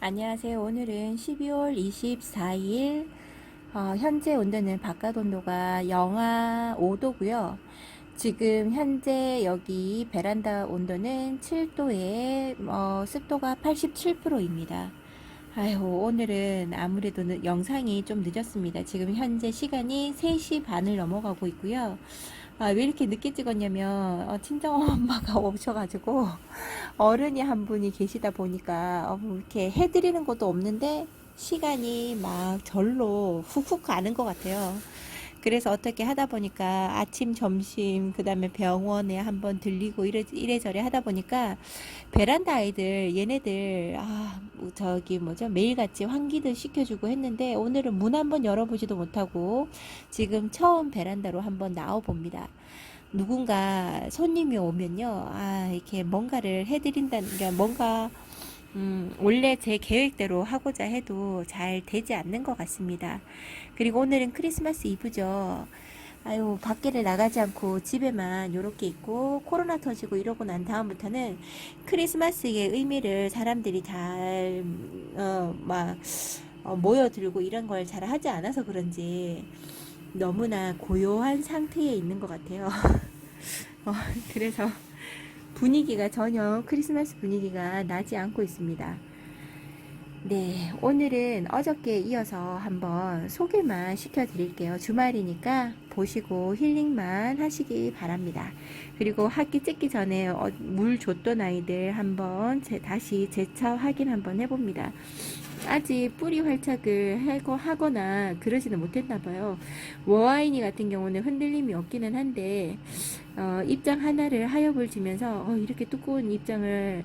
안녕하세요. 오늘은 12월 24일, 현재 온도는 바깥 온도가 영하 5도고요. 지금 현재 여기 베란다 온도는 7도에 습도가 87%입니다. 아유, 오늘은 아무래도 영상이 좀 늦었습니다. 지금 현재 시간이 3시 반을 넘어가고 있고요. 왜 이렇게 늦게 찍었냐면 친정엄마가 오셔가지고 어른이 한 분이 계시다 보니까 뭐 이렇게 해드리는 것도 없는데 시간이 막 절로 훅훅 가는 것 같아요. 그래서 어떻게 하다 보니까 아침, 점심, 그 다음에 병원에 한번 들리고 이래저래 하다 보니까 베란다 아이들, 얘네들, 뭐 저기 뭐죠? 매일같이 환기도 시켜주고 했는데 오늘은 문 한번 열어보지도 못하고 지금 처음 베란다로 한번 나와봅니다. 누군가 손님이 오면요, 이렇게 뭔가를 해드린다는 게 뭔가 원래 제 계획대로 하고자 해도 잘 되지 않는 것 같습니다. 그리고 오늘은 크리스마스 이브죠. 아유, 밖에를 나가지 않고 집에만 요렇게 있고 코로나 터지고 이러고 난 다음부터는 크리스마스의 의미를 사람들이 잘, 모여들고 이런 걸 잘 하지 않아서 그런지 너무나 고요한 상태에 있는 것 같아요. 어, 그래서 분위기가 전혀 크리스마스 분위기가 나지 않고 있습니다. 네, 오늘은 어저께 이어서 한번 소개만 시켜드릴게요. 주말이니까 보시고 힐링만 하시기 바랍니다. 그리고 학기 찍기 전에 물 줬던 아이들 한번 다시 재차 확인 한번 해봅니다. 아직 뿌리 활착을 하거나 그러지는 못했나봐요. 워아이니 같은 경우는 흔들림이 없기는 한데 입장 하나를 하엽을 지면서 이렇게 두꺼운 입장을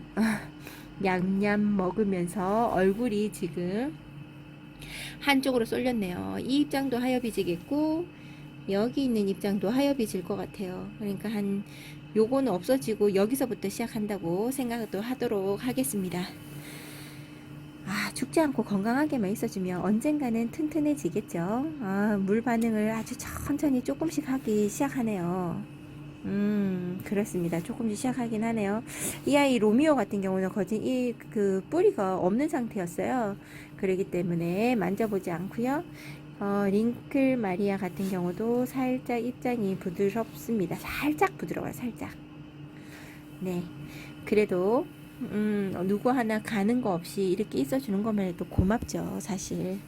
냠냠 먹으면서 얼굴이 지금 한쪽으로 쏠렸네요. 이 입장도 하엽이 지겠고 여기 있는 입장도 하엽이 질 것 같아요. 그러니까 요거는 없어지고 여기서부터 시작한다고 생각도 하도록 하겠습니다. 죽지 않고 건강하게만 있어주면 언젠가는 튼튼해지겠죠. 물 반응을 아주 천천히 조금씩 하기 시작하네요. 그렇습니다. 조금씩 시작하긴 하네요. 이 아이 로미오 같은 경우는 거진 그 뿌리가 없는 상태였어요. 그러기 때문에 만져보지 않고요. 링클 마리아 같은 경우도 살짝 입장이 부드럽습니다. 살짝 부드러워요. 살짝. 네. 그래도 누구 하나 가는 거 없이 이렇게 있어주는 것만 해도 고맙죠, 사실.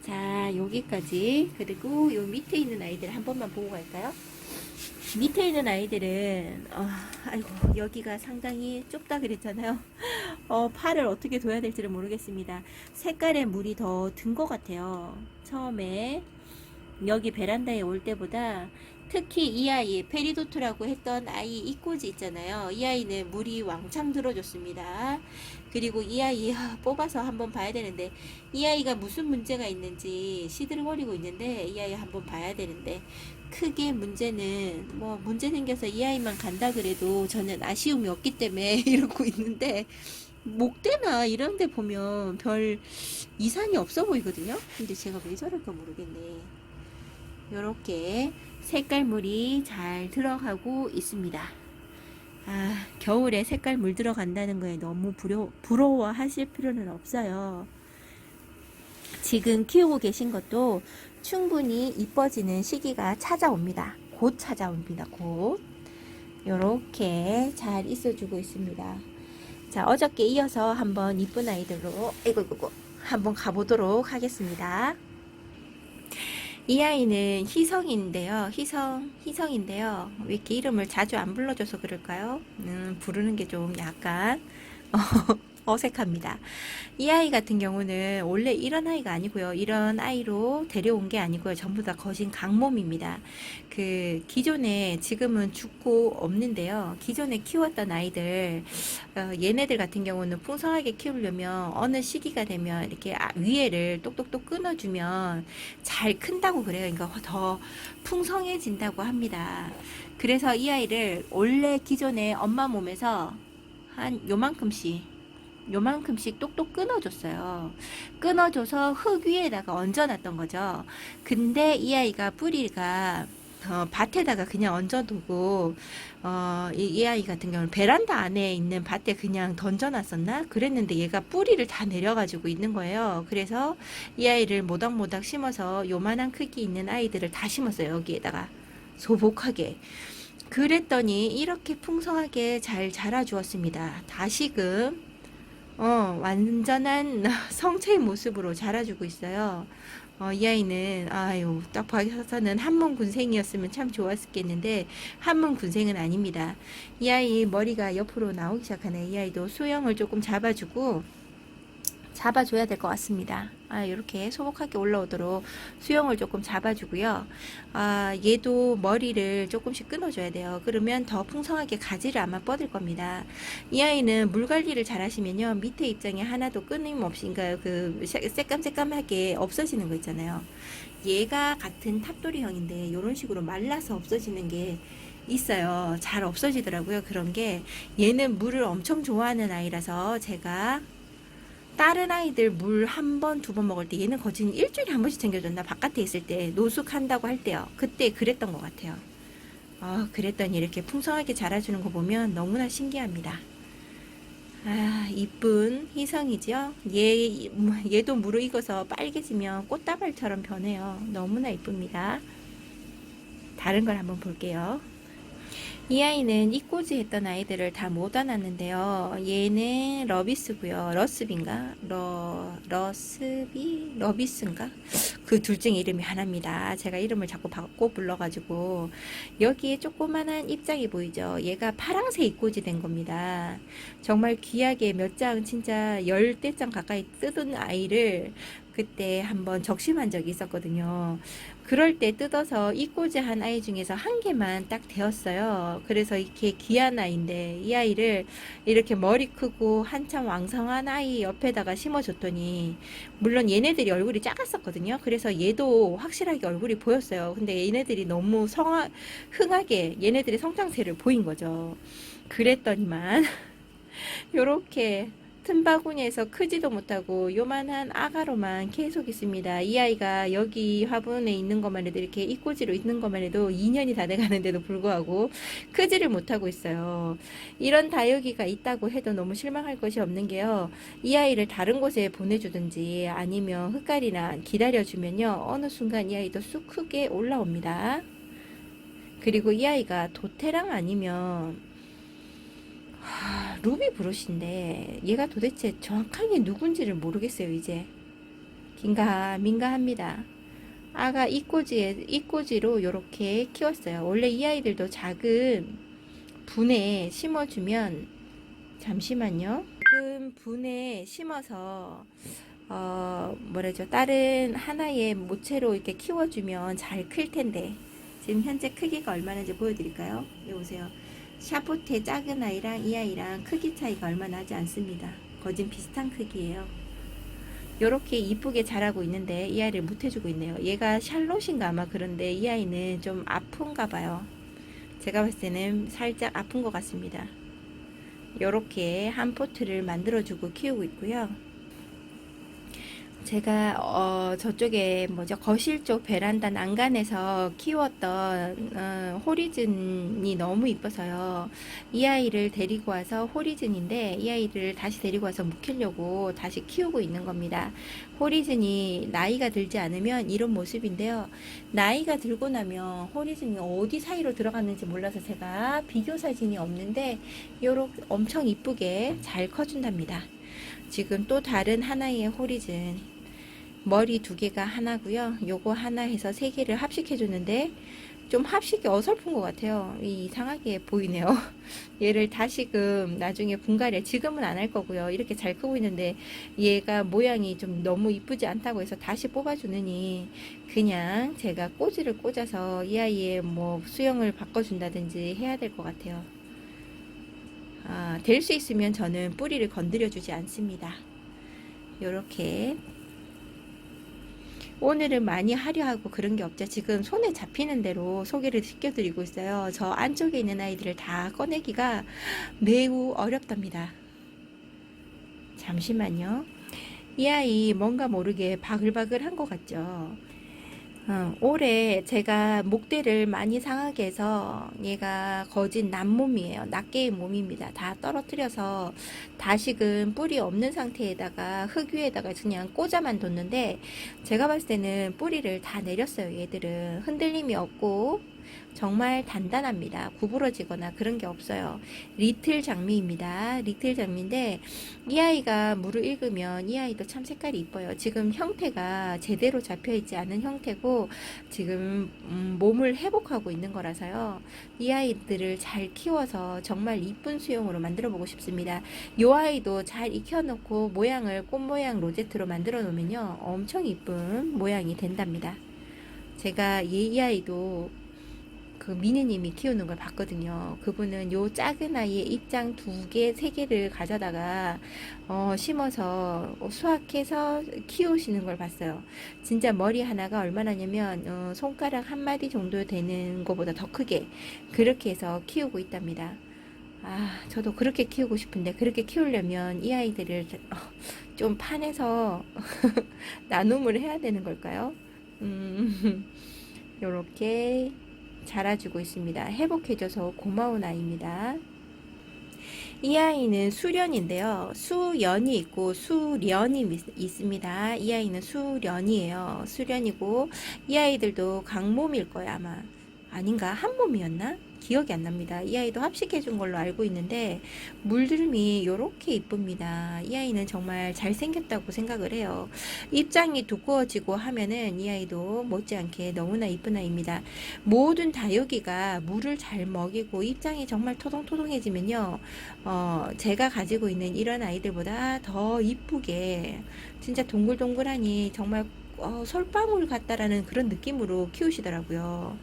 자, 여기까지. 그리고 요 밑에 있는 아이들 한 번만 보고 갈까요? 밑에 있는 아이들은 아이고, 여기가 상당히 좁다 그랬잖아요. 팔을 어떻게 둬야 될지를 모르겠습니다. 색깔의 물이 더 든 것 같아요. 처음에 여기 베란다에 올 때보다 특히 이 아이 페리도트라고 했던 아이 이꼬지 있잖아요. 이 아이는 물이 왕창 들어줬습니다. 그리고 이 아이 뽑아서 한번 봐야 되는데 이 아이가 무슨 문제가 있는지 시들거리고 있는데 이 아이 한번 봐야 되는데 크게 문제는 뭐 문제 생겨서 이 아이만 간다 그래도 저는 아쉬움이 없기 때문에 이러고 있는데 목대나 이런 데 보면 별 이상이 없어 보이거든요. 근데 제가 왜 저럴까 모르겠네. 요렇게 색깔물이 잘 들어가고 있습니다. 겨울에 색깔물 들어간다는 거에 너무 부러워하실 필요는 없어요. 지금 키우고 계신 것도 충분히 이뻐지는 시기가 찾아옵니다. 곧 찾아옵니다. 곧. 요렇게 잘 있어주고 있습니다. 자, 어저께 이어서 한번 이쁜 아이들로 한번 가보도록 하겠습니다. 이 아이는 희성인데요. 희성인데요. 왜 이렇게 이름을 자주 안 불러줘서 그럴까요? 부르는 게 좀 약간 어색합니다. 이 아이 같은 경우는 원래 이런 아이가 아니고요. 이런 아이로 데려온 게 아니고요. 전부 다 거진 강몸입니다. 그 기존에 지금은 죽고 없는데요. 기존에 키웠던 아이들 얘네들 같은 경우는 풍성하게 키우려면 어느 시기가 되면 이렇게 위에를 똑똑똑 끊어주면 잘 큰다고 그래요. 그러니까 더 풍성해진다고 합니다. 그래서 이 아이를 원래 기존에 엄마 몸에서 한 요만큼씩 똑똑 끊어줬어요. 끊어줘서 흙 위에다가 얹어놨던 거죠. 근데 이 아이가 뿌리가 밭에다가 그냥 얹어두고 이 아이 같은 경우는 베란다 안에 있는 밭에 그냥 던져놨었나? 그랬는데 얘가 뿌리를 다 내려가지고 있는 거예요. 그래서 이 아이를 모닥모닥 심어서 요만한 크기 있는 아이들을 다 심었어요. 여기에다가 소복하게. 그랬더니 이렇게 풍성하게 잘 자라주었습니다. 다시금 완전한 성체의 모습으로 자라주고 있어요. 이 아이는 아유 딱 봐서는 한문군생이었으면 참 좋았겠는데 한문군생은 아닙니다. 이 아이 머리가 옆으로 나오기 시작하네. 이 아이도 수영을 조금 잡아줘야 될 것 같습니다. 이렇게 소복하게 올라오도록 수영을 조금 잡아주고요. 얘도 머리를 조금씩 끊어줘야 돼요. 그러면 더 풍성하게 가지를 아마 뻗을 겁니다. 이 아이는 물 관리를 잘 하시면요. 밑에 입장에 하나도 끊임없이, 그러니까 그 새까맣게 없어지는 거 있잖아요. 얘가 같은 탑도리형인데 이런 식으로 말라서 없어지는 게 있어요. 잘 없어지더라고요. 그런 게 얘는 물을 엄청 좋아하는 아이라서 제가 다른 아이들 물 한 번, 두 번 먹을 때 얘는 거진 일주일에 한 번씩 챙겨줬나? 바깥에 있을 때 노숙한다고 할 때요. 그때 그랬던 것 같아요. 그랬더니 이렇게 풍성하게 자라주는 거 보면 너무나 신기합니다. 이쁜 희성이죠? 얘도 무르익어서 빨개지면 꽃다발처럼 변해요. 너무나 이쁩니다. 다른 걸 한번 볼게요. 이 아이는 이꼬지 했던 아이들을 다 모아놨는데요. 얘는 러비스고요. 러스비인가? 러비스인가? 그 둘 중에 이름이 하나입니다. 제가 이름을 자꾸 바꿔 불러가지고 여기에 조그만한 입장이 보이죠? 얘가 파랑새 이꼬지 된 겁니다. 정말 귀하게 몇 장 진짜 10대 장 가까이 뜯은 아이를 그때 한번 적심한 적이 있었거든요. 그럴 때 뜯어서 이꼬지 한 아이 중에서 한 개만 딱 되었어요. 그래서 이렇게 귀한 아이인데 이 아이를 이렇게 머리 크고 한참 왕성한 아이 옆에다가 심어줬더니 물론 얘네들이 얼굴이 작았었거든요. 그래서 얘도 확실하게 얼굴이 보였어요. 근데 얘네들이 너무 흥하게 얘네들의 성장세를 보인 거죠. 그랬더니만 요렇게 틈바구니에서 크지도 못하고 요만한 아가로만 계속 있습니다. 이 아이가 여기 화분에 있는 것만 해도 이렇게 이꼬지로 있는 것만 해도 2년이 다 돼가는데도 불구하고 크지를 못하고 있어요. 이런 다육이가 있다고 해도 너무 실망할 것이 없는 게요. 이 아이를 다른 곳에 보내주든지 아니면 흙갈이나 기다려주면요. 어느 순간 이 아이도 쑥 크게 올라옵니다. 그리고 이 아이가 도테랑 아니면 루비 브로시인데 얘가 도대체 정확하게 누군지를 모르겠어요. 이제 긴가민가합니다. 아가 이꼬지로 이렇게 키웠어요. 원래 이 아이들도 작은 분에 심어주면 잠시만요. 작은 분에 심어서 뭐라죠? 다른 하나의 모체로 이렇게 키워주면 잘 클 텐데 지금 현재 크기가 얼마나인지 보여드릴까요? 여기 보세요. 샤보테 작은 아이랑 이 아이랑 크기 차이가 얼마 나지 않습니다. 거진 비슷한 크기예요. 요렇게 이쁘게 자라고 있는데 이 아이를 못 해주고 있네요. 얘가 샬롯인가 아마 그런데 이 아이는 좀 아픈가 봐요. 제가 봤을 때는 살짝 아픈 것 같습니다. 요렇게 한 포트를 만들어주고 키우고 있고요. 제가 저쪽에 거실 쪽 베란다 난간에서 키웠던 호리즌이 너무 이뻐서요. 이 아이를 데리고 와서 호리즌인데 이 아이를 다시 데리고 와서 묵히려고 다시 키우고 있는 겁니다. 호리즌이 나이가 들지 않으면 이런 모습인데요. 나이가 들고 나면 호리즌이 어디 사이로 들어갔는지 몰라서 제가 비교 사진이 없는데 요렇게 엄청 이쁘게 잘 커준답니다. 지금 또 다른 하나의 호리즌 머리 2개가 하나고요. 요거 하나 해서 3개를 합식해 주는데 좀 합식이 어설픈 것 같아요. 이상하게 보이네요. 얘를 다시금 나중에 분갈이 지금은 안 할 거고요. 이렇게 잘 크고 있는데 얘가 모양이 좀 너무 이쁘지 않다고 해서 다시 뽑아주느니 그냥 제가 꼬지를 꽂아서 이 아이의 수영을 바꿔준다든지 해야 될 것 같아요. 될 수 있으면 저는 뿌리를 건드려 주지 않습니다. 요렇게 오늘은 많이 하려 하고 그런 게 없죠. 지금 손에 잡히는 대로 소개를 시켜드리고 있어요. 저 안쪽에 있는 아이들을 다 꺼내기가 매우 어렵답니다. 잠시만요. 이 아이 뭔가 모르게 바글바글 한 것 같죠. 올해 제가 목대를 많이 상하게 해서 얘가 거진 남몸이에요. 낱개의 몸입니다. 다 떨어뜨려서 다시금 뿌리 없는 상태에다가 흙 위에다가 그냥 꽂아만 뒀는데 제가 봤을 때는 뿌리를 다 내렸어요. 얘들은 흔들림이 없고 정말 단단합니다. 구부러지거나 그런 게 없어요. 리틀 장미입니다. 리틀 장미인데 이 아이가 물을 읽으면 이 아이도 참 색깔이 이뻐요. 지금 형태가 제대로 잡혀 있지 않은 형태고 지금 몸을 회복하고 있는 거라서요. 이 아이들을 잘 키워서 정말 이쁜 수영으로 만들어 보고 싶습니다. 이 아이도 잘 익혀놓고 모양을 꽃 모양 로제트로 만들어 놓으면요 엄청 이쁜 모양이 된답니다. 제가 이 아이도 그 미니님이 키우는 걸 봤거든요. 그분은 요 작은 아이의 입장 2개, 3개를 가져다가 심어서 수확해서 키우시는 걸 봤어요. 진짜 머리 하나가 얼마나냐면 손가락 한 마디 정도 되는 것보다 더 크게 그렇게 해서 키우고 있답니다. 아, 저도 그렇게 키우고 싶은데 그렇게 키우려면 이 아이들을 좀 판에서 나눔을 해야 되는 걸까요? 요렇게 자라주고 있습니다. 회복해줘서 고마운 아이입니다. 이 아이는 수련인데요. 수연이 있고 수련이 있습니다. 이 아이는 수련이에요. 수련이고 이 아이들도 강몸일 거예요 아마. 아닌가? 한 몸이었나? 기억이 안 납니다. 이 아이도 합식해 준 걸로 알고 있는데 물들음이 요렇게 이쁩니다. 이 아이는 정말 잘생겼다고 생각을 해요. 입장이 두꺼워지고 하면은 이 아이도 못지않게 너무나 이쁜 아이입니다. 모든 다육이가 물을 잘 먹이고 입장이 정말 토동토동해지면요 제가 가지고 있는 이런 아이들보다 더 이쁘게 진짜 동글동글하니 정말 솔방울 같다라는 그런 느낌으로 키우시더라고요.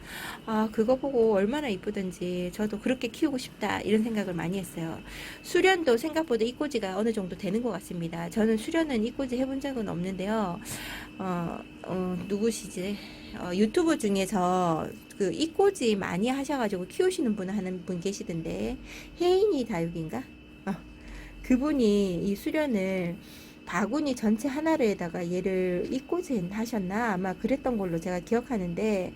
아, 그거 보고 얼마나 이쁘던지 저도 그렇게 키우고 싶다 이런 생각을 많이 했어요. 수련도 생각보다 이꼬지가 어느 정도 되는 것 같습니다. 저는 수련은 이꼬지 해본 적은 없는데요. 누구시지? 유튜브 중에서 그 이꼬지 많이 하셔가지고 키우시는 분 하는 분 계시던데 혜인이 다육인가? 그분이 이 수련을 바구니 전체 하나로에다가 얘를 이꼬지 하셨나 아마 그랬던 걸로 제가 기억하는데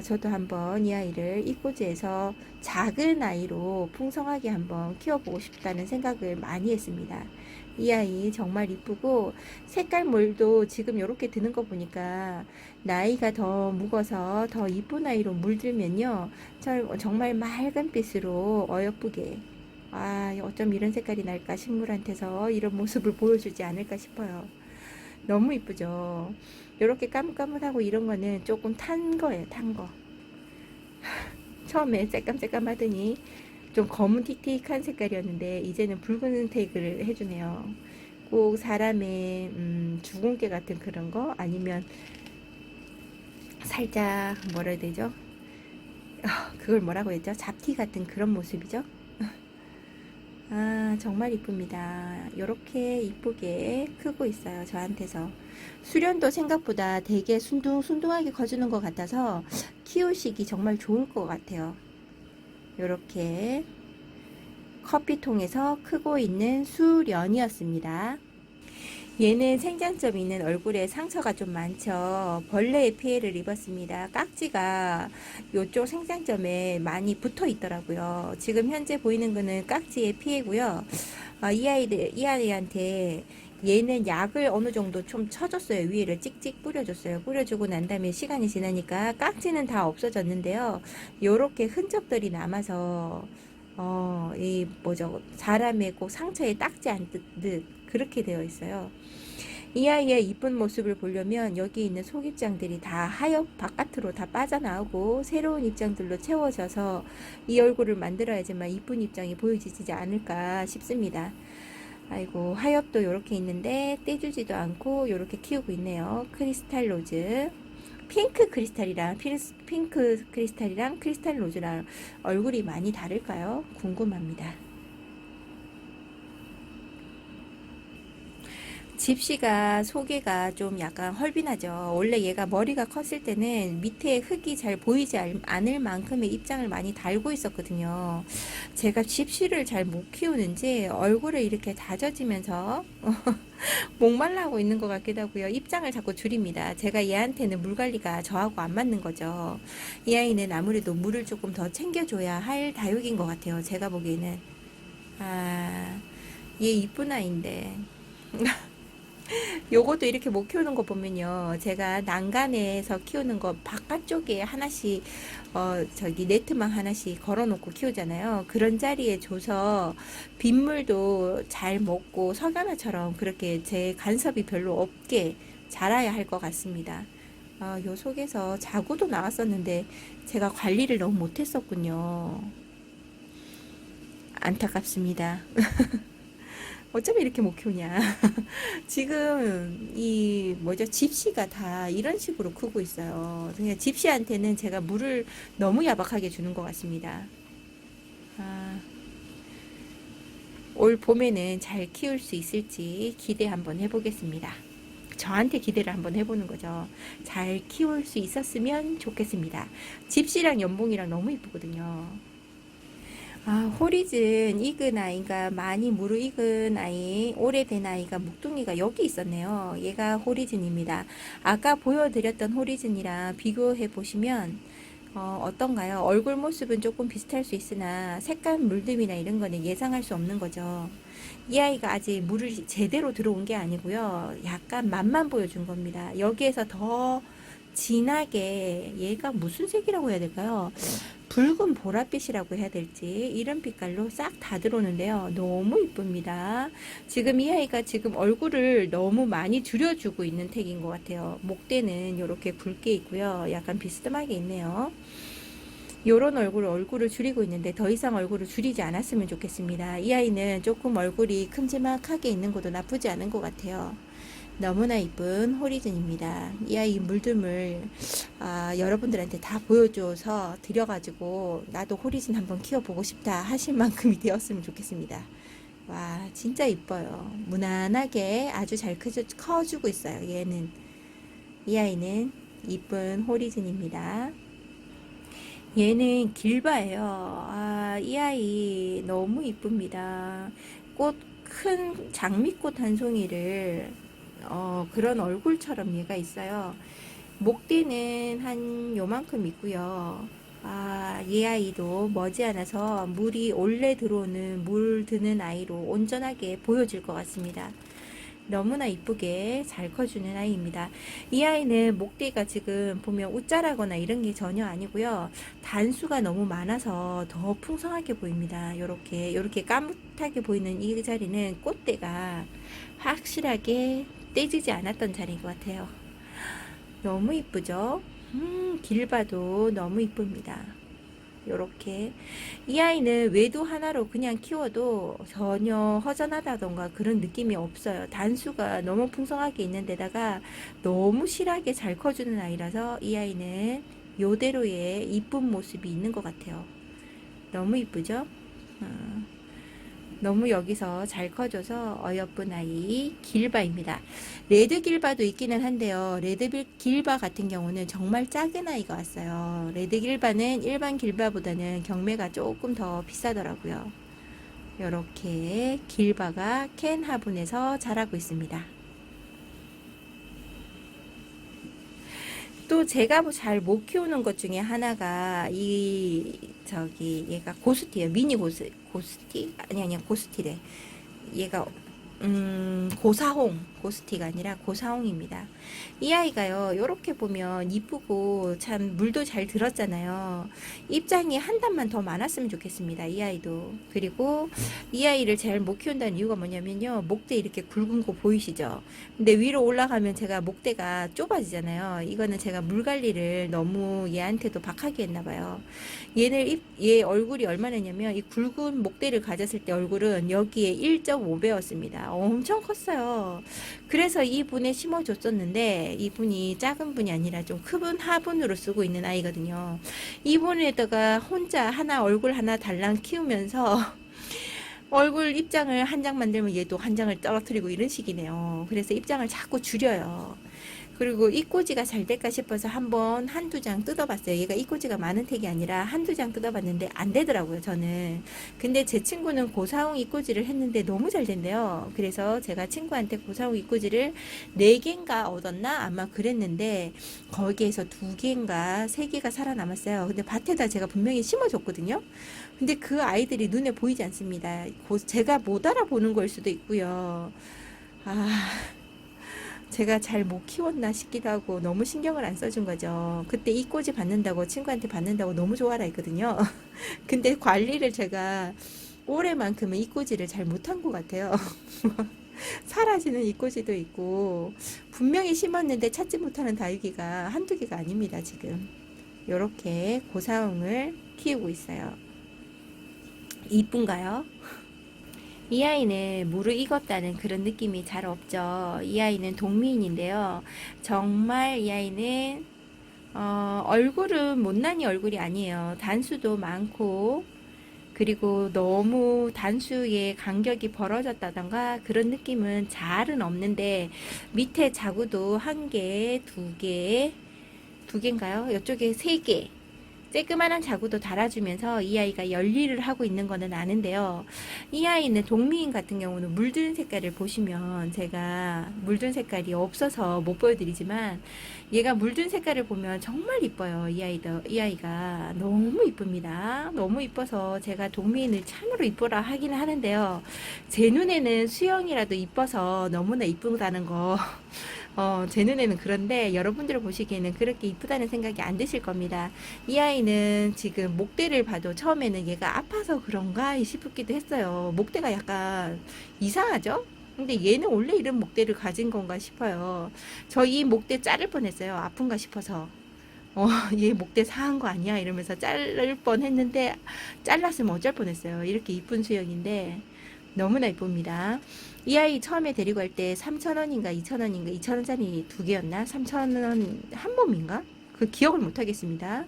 저도 한번 이 아이를 이꼬지에서 작은 아이로 풍성하게 한번 키워보고 싶다는 생각을 많이 했습니다. 이 아이 정말 이쁘고 색깔물도 지금 이렇게 드는 거 보니까 나이가 더 묵어서 더 이쁜 아이로 물들면요 정말 맑은 빛으로 어여쁘게 어쩜 이런 색깔이 날까 식물한테서 이런 모습을 보여주지 않을까 싶어요. 너무 이쁘죠. 이렇게 까뭇까뭇하고 이런 거는 조금 탄 거예요. 탄 거. 처음에 새깜새깜 하더니 좀 검은 틱틱한 색깔이었는데 이제는 붉은색을 해주네요. 꼭 사람의 주근깨 같은 그런 거 아니면 살짝 뭐라 해야 되죠? 그걸 뭐라고 했죠? 잡티 같은 그런 모습이죠. 정말 이쁩니다. 이렇게 이쁘게 크고 있어요. 저한테서. 수련도 생각보다 되게 순둥순둥하게 커주는 것 같아서 키우시기 정말 좋을 것 같아요. 이렇게 커피통에서 크고 있는 수련이었습니다. 얘는 생장점 있는 얼굴에 상처가 좀 많죠. 벌레의 피해를 입었습니다. 깍지가 이쪽 생장점에 많이 붙어 있더라고요. 지금 현재 보이는 거는 깍지의 피해고요. 이 아이한테 얘는 약을 어느 정도 좀 쳐줬어요. 위에를 찍찍 뿌려줬어요. 뿌려주고 난 다음에 시간이 지나니까 깍지는 다 없어졌는데요. 요렇게 흔적들이 남아서 이 뭐죠? 사람의 꼭 상처에 딱지 않듯 그렇게 되어 있어요. 이 아이의 이쁜 모습을 보려면 여기 있는 속입장들이 다 하엽 바깥으로 다 빠져나오고 새로운 입장들로 채워져서 이 얼굴을 만들어야지만 이쁜 입장이 보여지지 않을까 싶습니다. 아이고 하엽도 이렇게 있는데 떼주지도 않고 이렇게 키우고 있네요. 크리스탈 로즈 핑크 크리스탈이랑 크리스탈 로즈랑 얼굴이 많이 다를까요? 궁금합니다. 집시가 소개가 좀 약간 헐빈하죠. 원래 얘가 머리가 컸을 때는 밑에 흙이 잘 보이지 않을 만큼의 입장을 많이 달고 있었거든요. 제가 집시를 잘 못 키우는지 얼굴을 이렇게 다져지면서 목말라하고 있는 것 같기도 하고요. 입장을 자꾸 줄입니다. 제가 얘한테는 물 관리가 저하고 안 맞는 거죠. 이 아이는 아무래도 물을 조금 더 챙겨줘야 할 다육인 것 같아요. 제가 보기에는. 아, 얘 이쁜 아이인데. 요것도 이렇게 못 키우는 거 보면요. 제가 난간에서 키우는 거 바깥쪽에 하나씩, 저기 네트망 하나씩 걸어 놓고 키우잖아요. 그런 자리에 줘서 빗물도 잘 먹고 석연아처럼 그렇게 제 간섭이 별로 없게 자라야 할 것 같습니다. 요 속에서 자구도 나왔었는데 제가 관리를 너무 못했었군요. 안타깝습니다. 어쩌면 이렇게 못 키우냐. 지금 이 뭐죠? 집시가 다 이런 식으로 크고 있어요. 그냥 집시한테는 제가 물을 너무 야박하게 주는 것 같습니다. 아, 올 봄에는 잘 키울 수 있을지 기대 한번 해보겠습니다. 저한테 기대를 한번 해보는 거죠. 잘 키울 수 있었으면 좋겠습니다. 집시랑 연봉이랑 너무 이쁘거든요. 호리즌 익은 아이가 많이 무르익은 아이, 오래된 아이가 묵둥이가 여기 있었네요. 얘가 호리즌입니다. 아까 보여드렸던 호리즌이랑 비교해 보시면 어떤가요? 얼굴 모습은 조금 비슷할 수 있으나 색감 물듦이나 이런 거는 예상할 수 없는 거죠. 이 아이가 아직 물을 제대로 들어온 게 아니고요. 약간 맛만 보여준 겁니다. 여기에서 더 진하게 얘가 무슨 색이라고 해야 될까요? 붉은 보랏빛이라고 해야 될지 이런 빛깔로 싹 다 들어오는데요. 너무 이쁩니다. 지금 이 아이가 지금 얼굴을 너무 많이 줄여주고 있는 택인 것 같아요. 목대는 이렇게 굵게 있고요. 약간 비스듬하게 있네요. 요런 얼굴을 줄이고 있는데 더 이상 얼굴을 줄이지 않았으면 좋겠습니다. 이 아이는 조금 얼굴이 큼지막하게 있는 것도 나쁘지 않은 것 같아요. 너무나 이쁜 호리즌입니다. 이 아이 물듬을 여러분들한테 다 보여줘서 드려가지고 나도 호리즌 한번 키워보고 싶다 하실 만큼이 되었으면 좋겠습니다. 와, 진짜 이뻐요. 무난하게 아주 잘 커주고 있어요. 얘는, 이 아이는 이쁜 호리즌입니다. 얘는 길바예요. 이 아이 너무 이쁩니다. 큰 장미꽃 한 송이를 그런 얼굴처럼 얘가 있어요. 목대는 한 요만큼 있고요. 얘 아이도 머지않아서 물이 올래 들어오는 물 드는 아이로 온전하게 보여질 것 같습니다. 너무나 이쁘게 잘 커주는 아이입니다. 이 아이는 목대가 지금 보면 웃자라거나 이런 게 전혀 아니고요. 단수가 너무 많아서 더 풍성하게 보입니다. 요렇게 까뭇하게 보이는 이 자리는 꽃대가 확실하게 떼지지 않았던 자리인 것 같아요. 너무 이쁘죠? 길봐도 너무 이쁩니다. 요렇게 이 아이는 외도 하나로 그냥 키워도 전혀 허전하다던가 그런 느낌이 없어요. 단수가 너무 풍성하게 있는 데다가 너무 실하게 잘 커주는 아이라서 이 아이는 요대로의 이쁜 모습이 있는 것 같아요. 너무 이쁘죠? 너무 여기서 잘 커져서 어여쁜 아이 길바입니다. 레드 길바도 있기는 한데요. 레드 길바 같은 경우는 정말 작은 아이가 왔어요. 레드 길바는 일반 길바보다는 경매가 조금 더 비싸더라고요. 이렇게 길바가 캔 화분에서 자라고 있습니다. 또 제가 잘 못 키우는 것 중에 하나가 얘가 고스티예요. 미니 고스티? 아니 고스티래. 얘가 고스티가 아니라 고사홍입니다. 이 아이가요, 요렇게 보면 이쁘고 참 물도 잘 들었잖아요. 입장이 한 단만 더 많았으면 좋겠습니다. 이 아이도. 그리고 이 아이를 잘 못 키운다는 이유가 뭐냐면요, 목대 이렇게 굵은 거 보이시죠? 근데 위로 올라가면 제가 목대가 좁아지잖아요. 이거는 제가 물 관리를 너무 얘한테도 박하게 했나봐요. 얘 얼굴이 얼마나냐면 이 굵은 목대를 가졌을 때 얼굴은 여기에 1.5배였습니다. 엄청 컸어요. 그래서 이분에 심어줬었는데 이분이 작은 분이 아니라 좀 큰 화분으로 쓰고 있는 아이거든요. 이분에다가 혼자 얼굴 하나 달랑 키우면서 얼굴 입장을 한 장 만들면 얘도 한 장을 떨어뜨리고 이런 식이네요. 그래서 입장을 자꾸 줄여요. 그리고 입꼬지가 잘 될까 싶어서 한번 한두 장 뜯어봤어요. 얘가 입꼬지가 많은 택이 아니라 한두 장 뜯어봤는데 안 되더라고요, 저는. 근데 제 친구는 고사홍 입꼬지를 했는데 너무 잘 된대요. 그래서 제가 친구한테 고사홍 입꼬지를 4개인가 얻었나? 아마 그랬는데 거기에서 2개인가 3개가 살아남았어요. 근데 밭에다 제가 분명히 심어줬거든요. 근데 그 아이들이 눈에 보이지 않습니다. 제가 못 알아보는 걸 수도 있고요. 아, 제가 잘 못 키웠나 싶기도 하고 너무 신경을 안 써준 거죠. 그때 이 꼬지 받는다고 친구한테 받는다고 너무 좋아라 했거든요. 근데 관리를 제가 올해만큼은 이 꼬지를 잘 못한 것 같아요. 사라지는 이 꼬지도 있고 분명히 심었는데 찾지 못하는 다육이가 한두 개가 아닙니다. 지금 이렇게 고사홍을 키우고 있어요. 이쁜가요? 이 아이는 무르익었다는 그런 느낌이 잘 없죠. 이 아이는 동미인인데요. 정말 이 아이는 얼굴은 못난이 얼굴이 아니에요. 단수도 많고 그리고 너무 단수의 간격이 벌어졌다던가 그런 느낌은 잘은 없는데 밑에 자구도 1개, 2개, 2개인가요? 이쪽에 3개 쬐끄만한 자구도 달아주면서 이 아이가 열일을 하고 있는 거는 아는데요. 이 아이는 동미인 같은 경우는 물든 색깔을 보시면 제가 물든 색깔이 없어서 못 보여드리지만 얘가 물든 색깔을 보면 정말 이뻐요. 이 아이가 너무 이쁩니다. 너무 이뻐서 제가 동미인을 참으로 이쁘라 하기는 하는데요. 제 눈에는 수영이라도 이뻐서 너무나 이쁘다는 거 제 눈에는 그런데 여러분들 보시기에는 그렇게 이쁘다는 생각이 안 드실 겁니다. 이 아이는 지금 목대를 봐도 처음에는 얘가 아파서 그런가 싶기도 했어요. 목대가 약간 이상하죠? 근데 얘는 원래 이런 목대를 가진 건가 싶어요. 저 이 목대 자를 뻔했어요. 아픈가 싶어서. 얘 목대 상한 거 아니야? 이러면서 자를 뻔했는데 잘랐으면 어쩔 뻔했어요. 이렇게 이쁜 수영인데 너무나 이쁩니다. 이 아이 처음에 데리고 갈 때 3,000원인가 2,000원인가 2,000원짜리 2개였나? 3,000원 한 몸인가? 그 기억을 못 하겠습니다.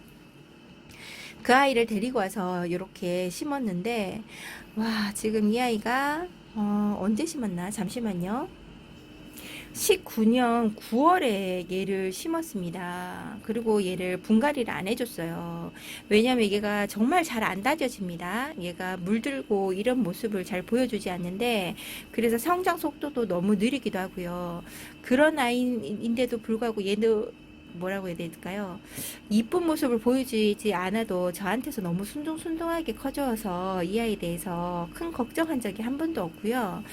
그 아이를 데리고 와서 이렇게 심었는데 와 지금 이 아이가 언제 심었나? 잠시만요. 19년 9월에 얘를 심었습니다. 그리고 얘를 분갈이를 안 해줬어요. 왜냐면 얘가 정말 잘 안 다져집니다. 얘가 물들고 이런 모습을 잘 보여주지 않는데 그래서 성장 속도도 너무 느리기도 하고요. 그런 아이인데도 불구하고 얘도 뭐라고 해야 될까요? 이쁜 모습을 보여주지 않아도 저한테서 너무 순둥순둥하게 커져서 이 아이에 대해서 큰 걱정한 적이 한 번도 없고요.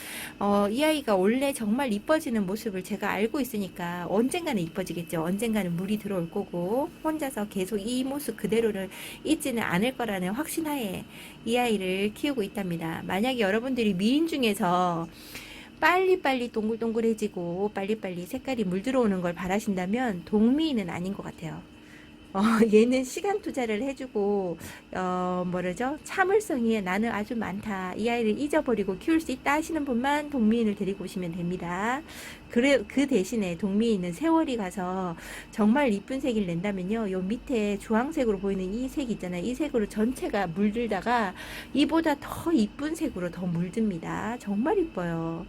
이 아이가 원래 정말 이뻐지는 모습을 제가 알고 있으니까 언젠가는 이뻐지겠죠. 언젠가는 물이 들어올 거고 혼자서 계속 이 모습 그대로를 잊지는 않을 거라는 확신하에 이 아이를 키우고 있답니다. 만약에 여러분들이 미인 중에서 빨리빨리 동글동글해지고 빨리빨리 색깔이 물들어오는 걸 바라신다면 동미는 아닌 것 같아요. 얘는 시간 투자를 해주고 뭐라죠? 참을성이 나는 아주 많다. 이 아이를 잊어버리고 키울 수 있다 하시는 분만 동미인을 데리고 오시면 됩니다. 그 대신에 동미인은 세월이 가서 정말 이쁜 색을 낸다면요. 요 밑에 주황색으로 보이는 이 색 있잖아요. 이 색으로 전체가 물들다가 이보다 더 이쁜 색으로 더 물듭니다. 정말 이뻐요.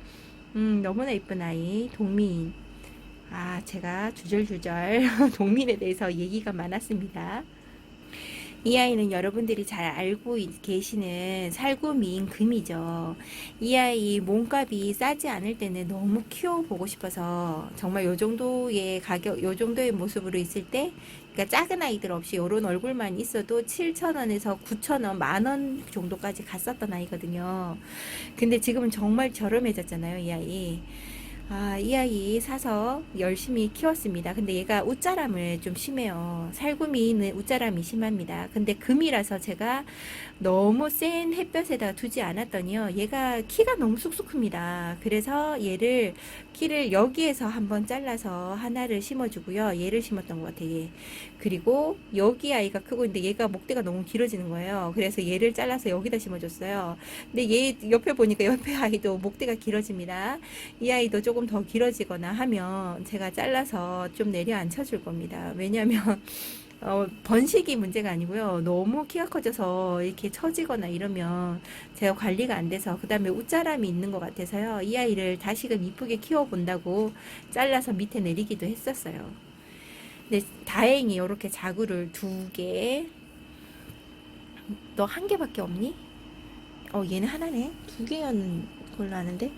너무나 이쁜 아이 동미인. 제가 주절주절 동민에 대해서 얘기가 많았습니다. 이 아이는 여러분들이 잘 알고 계시는 살구미인 금이죠. 이 아이 몸값이 싸지 않을 때는 너무 키워보고 싶어서 정말 요 정도의 가격, 요 정도의 모습으로 있을 때 그러니까 작은 아이들 없이 요런 얼굴만 있어도 7,000원에서 9,000원, 만원 정도까지 갔었던 아이거든요. 근데 지금은 정말 저렴해졌잖아요, 이 아이. 이 아이 사서 열심히 키웠습니다. 근데 얘가 웃자람을 좀 심해요. 살구미는 웃자람이 심합니다. 근데 금이라서 제가 너무 센 햇볕에다 두지 않았더니요. 얘가 키가 너무 쑥쑥 큽니다. 그래서 얘를 키를 여기에서 한번 잘라서 하나를 심어주고요. 얘를 심었던 것 같아요. 얘. 그리고 여기 아이가 크고 있는데 얘가 목대가 너무 길어지는 거예요. 그래서 얘를 잘라서 여기다 심어줬어요. 근데 얘 옆에 보니까 옆에 아이도 목대가 길어집니다. 이 아이도 조금 더 길어지거나 하면 제가 잘라서 좀 내려앉혀 줄 겁니다. 왜냐면 번식이 문제가 아니고요. 너무 키가 커져서 이렇게 처지거나 이러면 제가 관리가 안 돼서, 그 다음에 웃자람이 있는 것 같아서요. 이 아이를 다시금 이쁘게 키워본다고 잘라서 밑에 내리기도 했었어요. 근데 다행히 이렇게 자구를 2개. 너 1개밖에 없니? 얘는 하나네. 2개였는 걸로 아는데.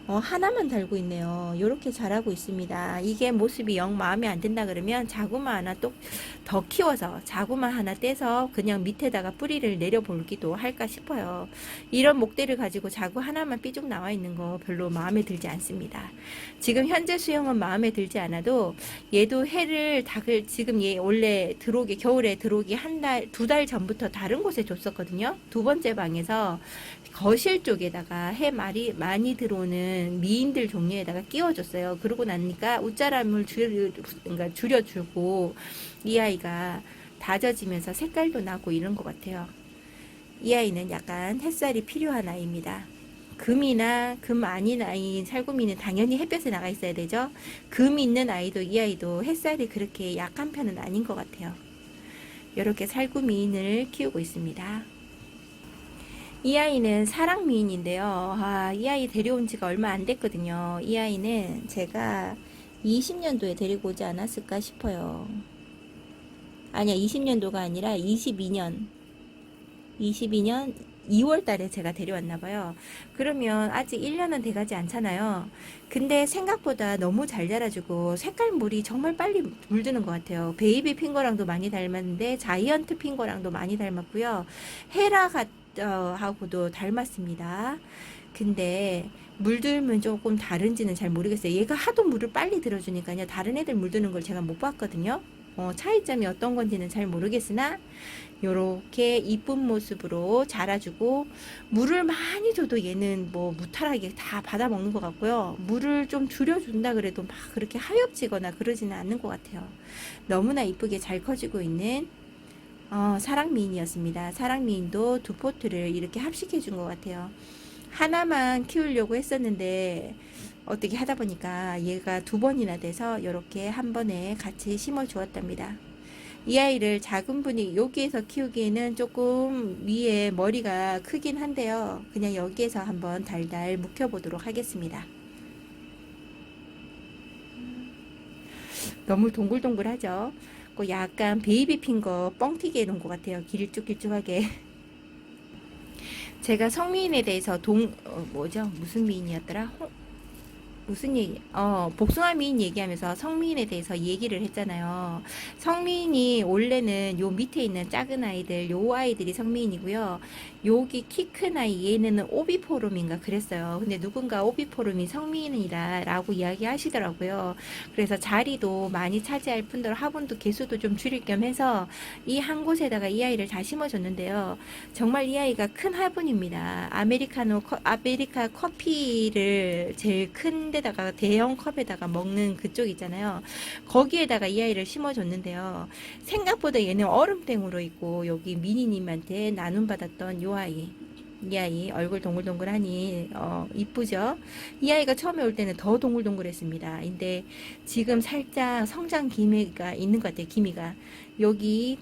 하나만 달고 있네요. 요렇게 자라고 있습니다. 이게 모습이 영 마음에 안 든다 그러면 자구만 하나 또 더 키워서 자구만 하나 떼서 그냥 밑에다가 뿌리를 내려볼기도 할까 싶어요. 이런 목대를 가지고 자구 하나만 삐죽 나와 있는 거 별로 마음에 들지 않습니다. 지금 현재 수영은 마음에 들지 않아도 얘도 해를 닭을 지금 얘 원래 들어오기 겨울에 들어오기 2달 전부터 다른 곳에 줬었거든요. 2번째 방에서 거실 쪽에다가 해 많이 들어오는 미인들 종류에다가 끼워줬어요. 그러고 나니까 웃자람을 그러니까 줄여주고 이 아이가 다져지면서 색깔도 나고 이런 것 같아요. 이 아이는 약간 햇살이 필요한 아이입니다. 금이나 금 아닌 아이 살구미는 당연히 햇볕에 나가 있어야 되죠. 금 있는 아이도 이 아이도 햇살이 그렇게 약한 편은 아닌 것 같아요. 이렇게 살구미인을 키우고 있습니다. 이 아이는 사랑미인인데요. 이 아이 데려온 지가 얼마 안 됐거든요. 이 아이는 제가 20년도에 데리고 오지 않았을까 싶어요. 아니야, 20년도가 아니라 22년 2월 달에 제가 데려왔나 봐요. 그러면 아직 1년은 돼가지 않잖아요. 근데 생각보다 너무 잘 자라주고 색깔물이 정말 빨리 물드는 것 같아요. 베이비 핑거랑도 많이 닮았는데 자이언트 핑거랑도 많이 닮았고요. 헤라 하고도 닮았습니다. 근데 물들면 조금 다른지는 잘 모르겠어요. 얘가 하도 물을 빨리 들어주니까요. 다른 애들 물드는 걸 제가 못 봤거든요. 차이점이 어떤 건지는 잘 모르겠으나 요렇게 이쁜 모습으로 자라주고, 물을 많이 줘도 얘는 뭐 무탈하게 다 받아 먹는 것 같고요. 물을 좀 줄여준다 그래도 막 그렇게 하엽지거나 그러지는 않는 것 같아요. 너무나 이쁘게 잘 커지고 있는 사랑미인이었습니다. 사랑미인도 2포트를 이렇게 합식해 준 것 같아요. 하나만 키우려고 했었는데 어떻게 하다 보니까 얘가 2번이나 돼서 이렇게 한 번에 같이 심어 주었답니다. 이 아이를 작은 분이 여기에서 키우기에는 조금 위에 머리가 크긴 한데요. 그냥 여기에서 한번 달달 묵혀 보도록 하겠습니다. 너무 동글동글하죠? 약간 베이비 핑거 뻥튀기 해놓은 것 같아요. 길쭉길쭉하게. 제가 성미인에 대해서 무슨 미인이었더라? 무슨 얘기? 복숭아 미인 얘기하면서 성미인에 대해서 얘기를 했잖아요. 성미인이 원래는 요 밑에 있는 작은 아이들, 요 아이들이 성미인이고요. 여기 키 큰 아이 얘네는 오비포름인가 그랬어요. 근데 누군가 오비포름이 성미인이라 라고 이야기 하시더라고요. 그래서 자리도 많이 차지할 뿐더러 화분도 개수도 좀 줄일 겸 해서 이 한 곳에다가 이 아이를 다 심어줬는데요. 정말 이 아이가 큰 화분입니다. 아메리카 커피를 제일 큰 데다가 대형 컵에다가 먹는 그쪽 있잖아요. 거기에다가 이 아이를 심어줬는데요. 생각보다 얘는 얼음땡으로 있고, 여기 미니님한테 나눔받았던 요 아이, 이 아이 얼굴 동글동글하니 이쁘죠? 이 아이가 처음에 올 때는 더 동글동글했습니다. 근데 지금 살짝 성장 기미가 있는 것 같아요. 기미가 여기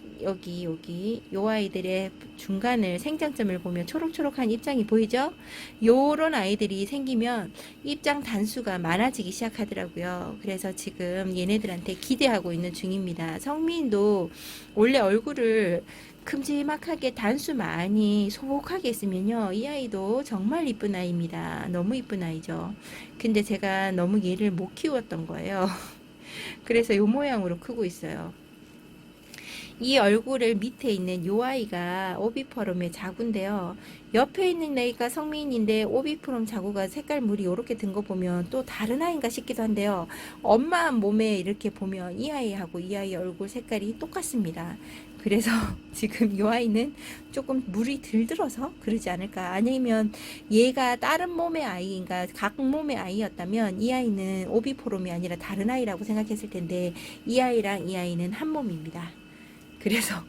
요 아이들의 중간을 생장점을 보면 초록초록한 입장이 보이죠? 요런 아이들이 생기면 입장 단수가 많아지기 시작하더라고요. 그래서 지금 얘네들한테 기대하고 있는 중입니다. 성민도 원래 얼굴을 큼지막하게 단수 많이 소복하게 했으면요, 이 아이도 정말 이쁜 아이입니다. 너무 이쁜 아이죠. 근데 제가 너무 얘를 못 키웠던 거예요. 그래서 요 모양으로 크고 있어요. 이 얼굴을 밑에 있는 요 아이가 오비포럼의 자구인데요. 옆에 있는 애가 성민인데 오비포럼 자구가 색깔 물이 이렇게 든 거 보면 또 다른 아이인가 싶기도 한데요. 엄마 몸에 이렇게 보면 이 아이하고 이 아이 얼굴 색깔이 똑같습니다. 그래서 지금 이 아이는 조금 물이 덜 들어서 그러지 않을까. 아니면 얘가 다른 몸의 아이인가 각 몸의 아이였다면 이 아이는 오비포럼이 아니라 다른 아이라고 생각했을 텐데, 이 아이랑 이 아이는 한 몸입니다. 그래서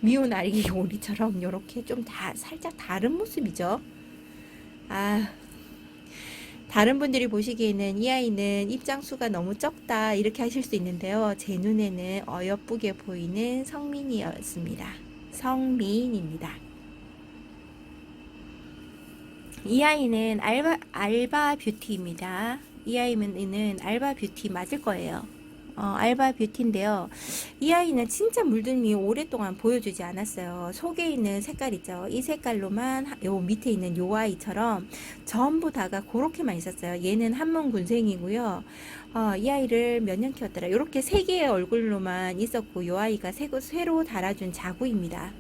미운 아기 오리처럼 이렇게 좀 살짝 다른 모습이죠. 다른 분들이 보시기에는 이 아이는 입장수가 너무 적다 이렇게 하실 수 있는데요. 제 눈에는 어여쁘게 보이는 성민이었습니다. 성미인입니다. 이 아이는 알바 뷰티입니다. 이 아이는 알바 뷰티 맞을 거예요. 알바 뷰티인데요. 이 아이는 진짜 물들미 오랫동안 보여주지 않았어요. 속에 있는 색깔 있죠. 이 색깔로만 요 밑에 있는 요 아이처럼 전부 다가 그렇게만 있었어요. 얘는 한문군생이고요. 이 아이를 몇 년 키웠더라. 이렇게 세 개의 얼굴로만 있었고 요 아이가 새로 달아준 자구입니다.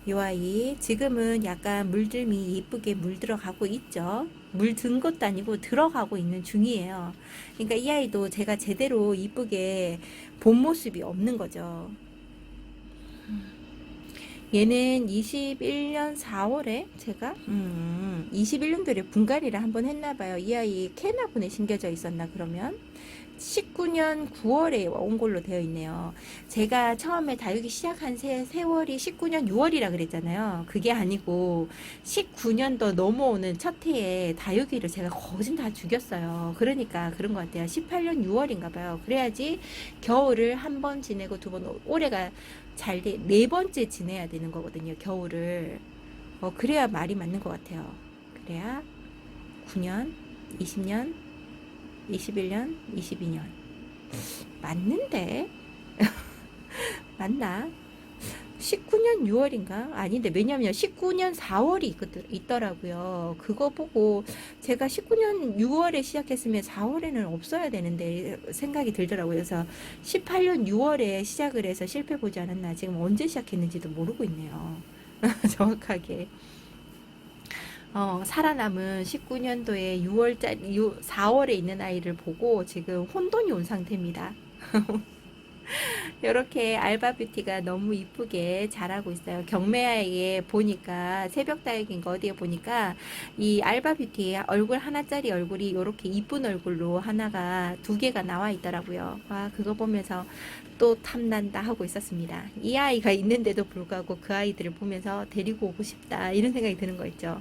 요 아이 지금은 약간 물들미 이쁘게 물들어가고 있죠. 물든 것도 아니고 들어가고 있는 중이에요. 그러니까 이 아이도 제가 제대로 이쁘게 본 모습이 없는 거죠. 얘는 21년 4월에 제가 21년도에 분갈이를 한번 했나봐요. 이 아이 캐나군에 심겨져 있었나 그러면 19년 9월에 온 걸로 되어 있네요. 제가 처음에 다육이 시작한 세월이 19년 6월이라 그랬잖아요. 그게 아니고 19년도 넘어오는 첫 해에 다육이를 제가 거진 다 죽였어요. 그러니까 그런 것 같아요. 18년 6월인가 봐요. 그래야지 겨울을 한 번 지내고 두 번, 올해가 잘 돼, 네 번째 지내야 되는 거거든요. 겨울을. 그래야 말이 맞는 것 같아요. 그래야 9년, 20년, 21년, 22년. 맞는데? 맞나? 19년 6월인가? 아닌데, 왜냐면 19년 4월이 있더라고요. 그거 보고 제가 19년 6월에 시작했으면 4월에는 없어야 되는데 생각이 들더라고요. 그래서 18년 6월에 시작을 해서 실패 보지 않았나. 지금 언제 시작했는지도 모르고 있네요. 정확하게. 살아남은 19년도에 4월에 있는 아이를 보고 지금 혼돈이 온 상태입니다. 이렇게 알바뷰티가 너무 이쁘게 자라고 있어요. 경매에 보니까 새벽 다육인 거 어디에 보니까 이 알바뷰티 얼굴 하나짜리 얼굴이 이렇게 이쁜 얼굴로 하나가 두 개가 나와 있더라고요. 와, 그거 보면서 또 탐난다 하고 있었습니다. 이 아이가 있는데도 불구하고 그 아이들을 보면서 데리고 오고 싶다 이런 생각이 드는 거 있죠.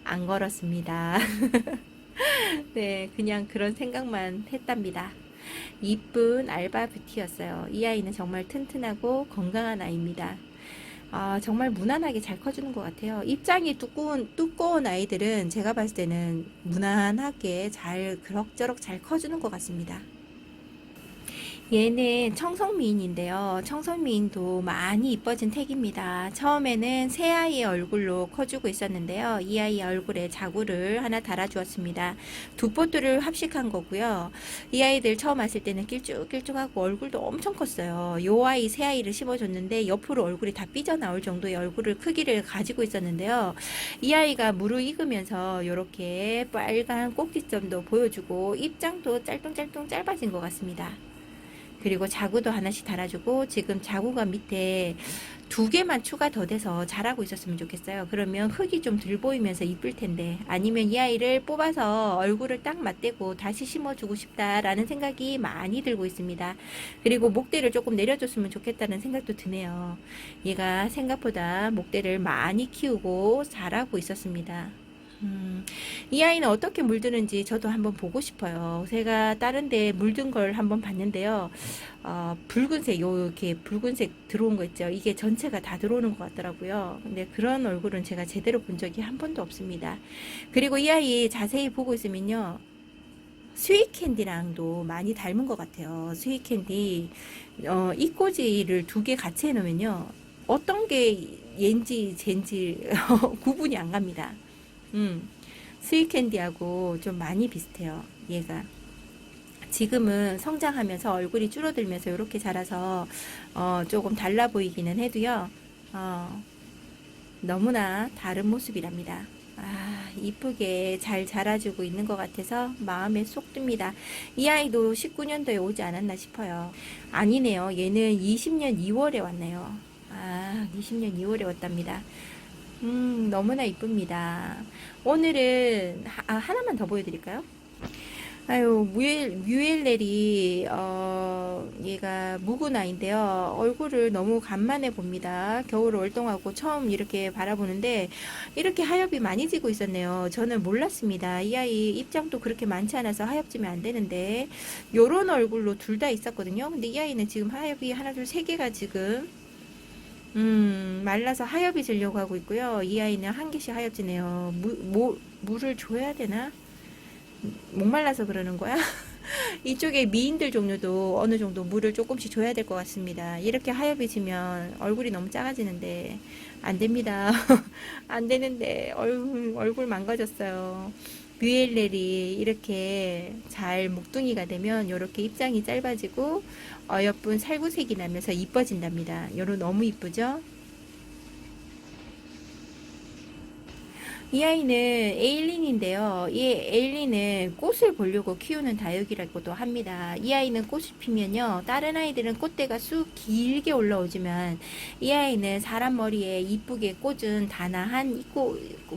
안 걸었습니다. 네, 그냥 그런 생각만 했답니다. 이쁜 알바 뷰티였어요. 이 아이는 정말 튼튼하고 건강한 아이입니다. 정말 무난하게 잘 커주는 것 같아요. 입장이 두꺼운 아이들은 제가 봤을 때는 무난하게 잘 그럭저럭 잘 커주는 것 같습니다. 얘는 청성미인인데요. 청성미인도 많이 이뻐진 택입니다. 처음에는 새 아이의 얼굴로 커주고 있었는데요. 이 아이의 얼굴에 자구를 하나 달아주었습니다. 두 포트를 합식한 거고요. 이 아이들 처음 왔을 때는 길쭉길쭉하고 얼굴도 엄청 컸어요. 요 아이 새 아이를 심어줬는데 옆으로 얼굴이 다 삐져나올 정도의 얼굴을 크기를 가지고 있었는데요. 이 아이가 무르익으면서 이렇게 빨간 꼭지점도 보여주고 입장도 짤뚱짤뚱 짧아진 것 같습니다. 그리고 자구도 하나씩 달아주고 지금 자구가 밑에 두 개만 추가 더 돼서 자라고 있었으면 좋겠어요. 그러면 흙이 좀 덜 보이면서 이쁠 텐데 아니면 이 아이를 뽑아서 얼굴을 딱 맞대고 다시 심어주고 싶다라는 생각이 많이 들고 있습니다. 그리고 목대를 조금 내려줬으면 좋겠다는 생각도 드네요. 얘가 생각보다 목대를 많이 키우고 자라고 있었습니다. 이 아이는 어떻게 물드는지 저도 한번 보고 싶어요. 제가 다른 데 물든 걸 한번 봤는데요. 붉은색, 이렇게 붉은색 들어온 거 있죠. 이게 전체가 다 들어오는 것 같더라고요. 근데 그런 얼굴은 제가 제대로 본 적이 한 번도 없습니다. 그리고 이 아이 자세히 보고 있으면요. 스윗캔디랑도 많이 닮은 것 같아요. 스윗캔디, 이꼬지를 두 개 같이 해놓으면요. 어떤 게 얘인지 쟤인지 구분이 안 갑니다. 스윗캔디하고 좀 많이 비슷해요. 얘가 지금은 성장하면서 얼굴이 줄어들면서 이렇게 자라서 조금 달라 보이기는 해도요. 너무나 다른 모습이랍니다. 이쁘게 잘 자라주고 있는 것 같아서 마음에 쏙 듭니다. 이 아이도 19년도에 오지 않았나 싶어요. 아니네요. 얘는 20년 2월에 왔네요. 20년 2월에 왔답니다. 너무나 이쁩니다. 오늘은 하나만 더 보여드릴까요? 아유, 뮤엘렐이, 얘가 무구나인데요. 얼굴을 너무 간만에 봅니다. 겨울 월동하고 처음 이렇게 바라보는데, 이렇게 하엽이 많이 지고 있었네요. 저는 몰랐습니다. 이 아이 입장도 그렇게 많지 않아서 하엽지면 안 되는데, 요런 얼굴로 둘 다 있었거든요. 근데 이 아이는 지금 하엽이 하나, 둘, 세 개가 지금, 말라서 하엽이 지려고 하고 있고요. 이 아이는 한 개씩 하엽지네요. 물을 줘야 되나? 목말라서 그러는 거야? 이쪽에 미인들 종류도 어느 정도 물을 조금씩 줘야 될 것 같습니다. 이렇게 하엽이 지면 얼굴이 너무 작아지는데 안 됩니다. 안 되는데 얼굴 망가졌어요. 뮤엘렐이 이렇게 잘 목둥이가 되면 이렇게 입장이 짧아지고 어여쁜 살구색이 나면서 이뻐진답니다. 요런 너무 이쁘죠? 이 아이는 에일린인데요. 이 에일린은 꽃을 보려고 키우는 다육이라고도 합니다. 이 아이는 꽃이 피면요. 다른 아이들은 꽃대가 쑥 길게 올라오지만 이 아이는 사람 머리에 이쁘게 꽂은 단아한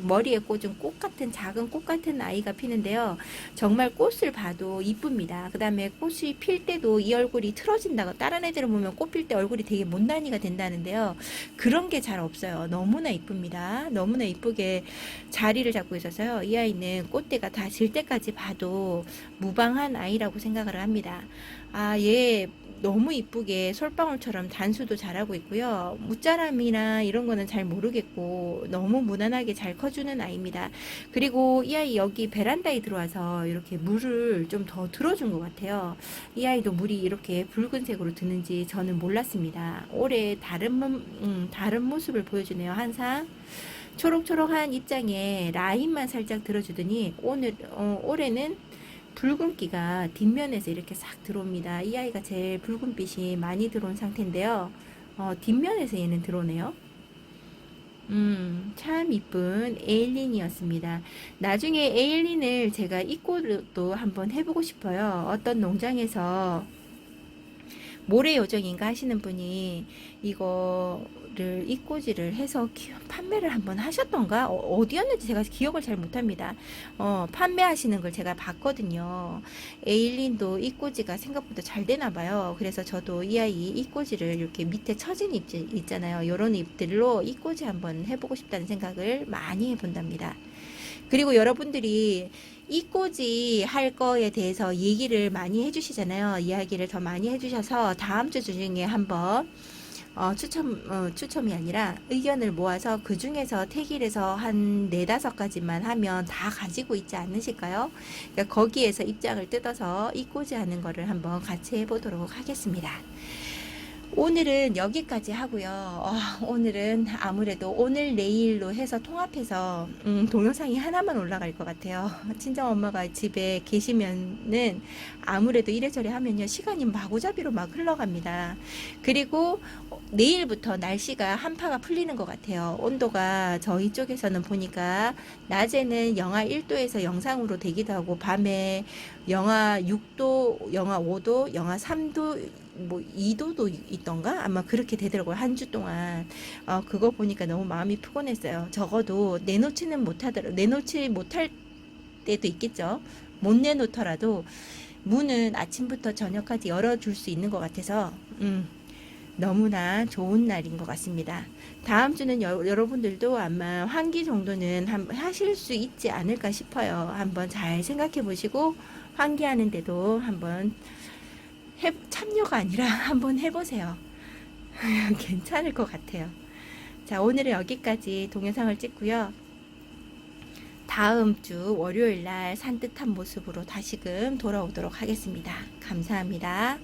머리에 꽂은 꽃 같은 작은 꽃 같은 아이가 피는데요. 정말 꽃을 봐도 이쁩니다. 그 다음에 꽃이 필 때도 이 얼굴이 틀어진다고 다른 애들을 보면 꽃 필 때 얼굴이 되게 못난이가 된다는데요. 그런 게 잘 없어요. 너무나 이쁩니다. 너무나 이쁘게 자리를 잡고 있어서요. 이 아이는 꽃대가 다 질 때까지 봐도 무방한 아이라고 생각을 합니다. 아, 얘 너무 이쁘게 솔방울처럼 단수도 잘하고 있고요. 무짜람이나 이런 거는 잘 모르겠고 너무 무난하게 잘 커주는 아이입니다. 그리고 이 아이 여기 베란다에 들어와서 이렇게 물을 좀 더 들어준 것 같아요. 이 아이도 물이 이렇게 붉은색으로 드는지 저는 몰랐습니다. 올해 다른 모습을 보여주네요. 항상 초록초록한 입장에 라인만 살짝 들어주더니 올해는 붉은기가 뒷면에서 이렇게 싹 들어옵니다. 이 아이가 제일 붉은빛이 많이 들어온 상태인데요. 뒷면에서 얘는 들어오네요. 참 이쁜 에일린이었습니다. 나중에 에일린을 제가 입고도 한번 해보고 싶어요. 어떤 농장에서 모래 요정인가 하시는 분이 이거를 입고지를 해서 판매를 한번 하셨던가 어디였는지 제가 기억을 잘 못합니다. 판매하시는 걸 제가 봤거든요. 에일린도 입고지가 생각보다 잘 되나 봐요. 그래서 저도 이 아이 입고지를 이렇게 밑에 처진 잎 있잖아요. 이런 잎들로 입고지 한번 해보고 싶다는 생각을 많이 해본답니다. 그리고 여러분들이 이꼬지 할 거에 대해서 얘기를 많이 해주시잖아요. 이야기를 더 많이 해주셔서 다음 주 중에 한번 추첨이 아니라 의견을 모아서 그 중에서 택일에서 한 네다섯 가지만 하면 다 가지고 있지 않으실까요? 그러니까 거기에서 입장을 뜯어서 이꼬지 하는 거를 한번 같이 해보도록 하겠습니다. 오늘은 여기까지 하고요. 오늘은 아무래도 오늘 내일로 해서 통합해서 동영상이 하나만 올라갈 것 같아요. 친정 엄마가 집에 계시면은 아무래도 이래저래 하면요 시간이 마구잡이로 막 흘러갑니다. 그리고 내일부터 날씨가 한파가 풀리는 것 같아요. 온도가 저희 쪽에서는 보니까 낮에는 영하 1도에서 영상으로 되기도 하고 밤에 영하 6도, 영하 5도, 영하 3도 뭐 2도도 있던가 아마 그렇게 되더라고요. 한 주 동안 그거 보니까 너무 마음이 피곤했어요. 적어도 내놓지 못할 때도 있겠죠. 못 내놓더라도 문은 아침부터 저녁까지 열어줄 수 있는 것 같아서 너무나 좋은 날인 것 같습니다. 다음 주는 여러분들도 아마 환기 정도는 하실 수 있지 않을까 싶어요. 한번 잘 생각해 보시고 환기하는데도 한번 참여가 아니라 한번 해보세요. 괜찮을 것 같아요. 자, 오늘은 여기까지 동영상을 찍고요. 다음 주 월요일 날 산뜻한 모습으로 다시금 돌아오도록 하겠습니다. 감사합니다.